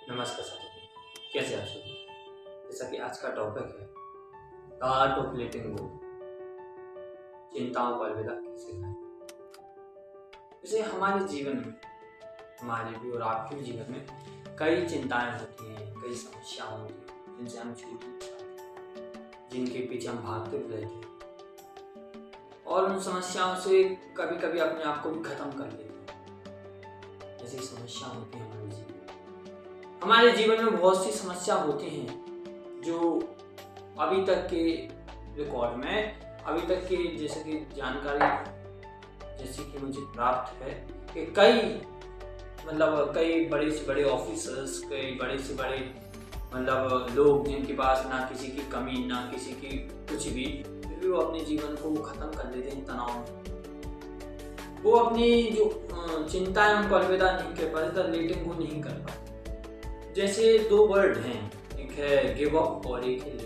नमस्कार साथियों, कैसे आप सभी। जैसा कि आज का टॉपिक है द आर्ट ऑफ लेटिंग गो, चिंताओं को अलविदा कैसे करें। जैसे हमारे जीवन में, हमारे भी और आपके भी जीवन में कई चिंताएं होती हैं, कई समस्याएं होती हैं जिनसे हम छूट नहीं पाते, जिनके पीछे हम भागते भी रहते हैं और उन समस्याओं से कभी कभी अपने आप को भी खत्म कर लेते हैं। ऐसी समस्या होती है हमारे जीवन में बहुत सी समस्या होती हैं जो अभी तक के रिकॉर्ड में, अभी तक के जैसे कि जानकारी जैसे कि मुझे प्राप्त है कि कई बड़े से बड़े ऑफिसर्स, कई बड़े से बड़े लोग जिनके पास ना किसी की कमी ना किसी की कुछ भी, फिर भी वो अपने जीवन को खत्म कर देते हैं तनाव में। वो अपनी जो चिंताएं उनको अलविदा नहीं कर पाते, लेटिंग को नहीं कर पाते। जैसे दो वर्ड हैं, एक है गिव अप और एक है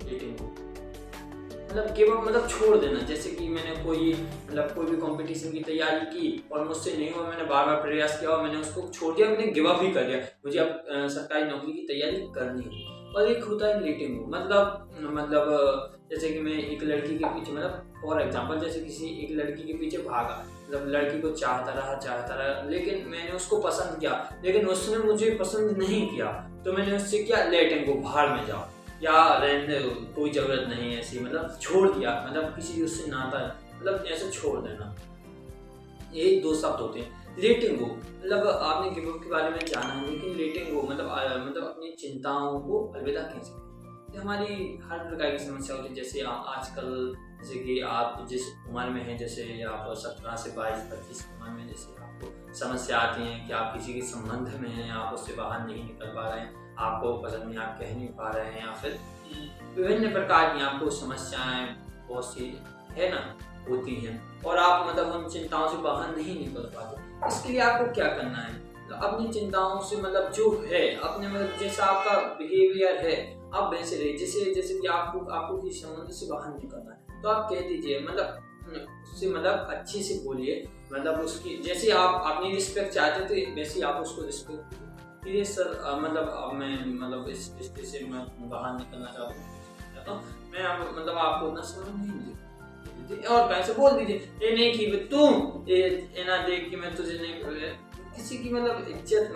लेटिंग गो। गिव अप छोड़ देना। जैसे कि मैंने कोई भी कंपटीशन की तैयारी की और मुझसे नहीं हुआ, मैंने बार बार प्रयास किया और मैंने उसको छोड़ दिया, मैंने गिव अप ही कर दिया, मुझे अब सरकारी नौकरी की तैयारी करनी है। और एक होता है लेटिंग गो, जैसे कि मैं एक लड़की के पीछे फॉर एग्जाम्पल जैसे किसी एक लड़की के पीछे भागा, लड़की को चाहता रहा, लेकिन मैंने उसको पसंद किया, लेकिन उसने मुझे पसंद नहीं किया, तो मैंने उससे क्या, लेटिंग गो, भाड़ में जाओ या रहने दो, कोई जरूरत नहीं है ऐसी, छोड़ दिया, किसी उससे नाता ऐसे छोड़ देना। यही दो शब्द होते हैं। लेटिंग गो आपने गिव अप के बारे में जाना है, लेकिन लेटिंग गो अपनी चिंताओं को अलविदा कैसे करें। हमारी हर प्रकार की समस्या होती है। जैसे आजकल जैसे कि आप जिस उम्र में हैं, जैसे आप 17 से 22-25 की उम्र में, जैसे आपको समस्या आती है कि आप किसी के संबंध में हैं, आप उससे बाहर नहीं निकल पा रहे हैं, आपको पसंद नहीं, आप कह नहीं पा रहे हैं, या फिर विभिन्न प्रकार की आपको समस्याएं बहुत सी है ना होती हैं और आप उन चिंताओं से बाहर नहीं निकल पाते। इसके लिए आपको क्या करना है, अपनी चिंताओं से जो है अपने जैसा आपका बिहेवियर है आप वैसे रहिए। जैसे कि आपको किसी संबंध से बाहर निकलना है तो आप कह दीजिए, उससे अच्छे से बोलिए, उसकी जैसे आप अपनी रिस्पेक्ट चाहते थे वैसे ही आप उसको रिस्पेक्ट दीजिए। सर अब मैं इस रिश्ते से मैं बाहर निकलना चाहता हूँ, मैं आपको उतना समय नहीं दे, और कैसे बोल दीजिए, ये नहीं कि तुम ये ना देख कि मैं तुझे नहीं, किसी की इज्जत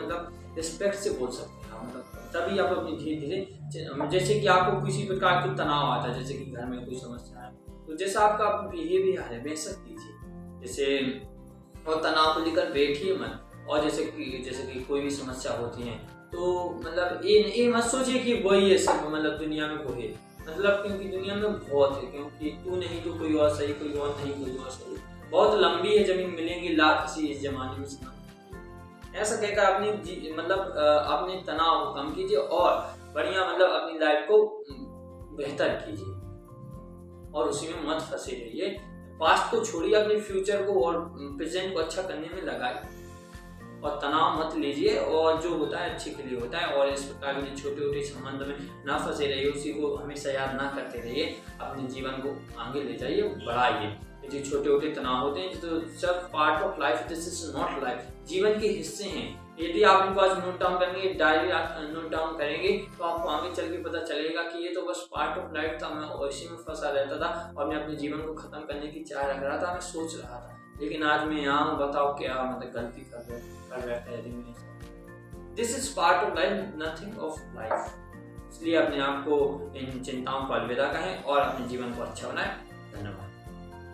रिस्पेक्ट से बोल सकते हैं। तभी आप अपनी धीरे धीरे, जैसे कि आपको किसी प्रकार का तनाव आता है, जैसे कि घर में कोई समस्या है, तो जैसा आपका बिहेवियर है वैसा कीजिए। जैसे और तनाव को लेकर बैठिए मत, और जैसे कि कोई भी समस्या होती है तो ये मत सोचिए कि वही है सब, दुनिया में कोई है, क्योंकि दुनिया में बहुत है, क्योंकि तू नहीं तो कोई और सही, कोई और नहीं कोई और सही, बहुत लंबी है जमीन, मिलेंगी लाख किसी इस जमाने में। ऐसा कहकर अपने तनाव को कम कीजिए और बढ़िया अपनी लाइफ को बेहतर कीजिए और उसी में मत फंसे रहिए। पास्ट को छोड़िए, अपने फ्यूचर को और प्रेजेंट को अच्छा करने में लगाइए और तनाव मत लीजिए, और जो होता है अच्छे के लिए होता है। और इस प्रकार के छोटे छोटे संबंध में ना फंसे रहिए, उसी को हमेशा याद ना करते रहिए, अपने जीवन को आगे ले जाइए, बढ़ाइए। जो छोटे छोटे तनाव होते हैं तो सब part of life, this is not life, जीवन के हिस्से हैं। यदि आप इनको आज नोट डाउन करेंगे, डायरी नोट डाउन करेंगे, तो आपको आगे चल के पता चलेगा कि ये तो बस पार्ट ऑफ लाइफ था, मैं उसी में फंसा रहता था और मैं अपने जीवन को खत्म करने की चाह रख रहा था, मैं सोच रहा था, लेकिन आज मैं यहाँ हूँ, बताओ क्या गलती कर बैठा है। This is part of life, nothing of life. इसलिए अपने आप को इन चिंताओं को अलविदा कहें और अपने जीवन को अच्छा बनाएं। धन्यवाद।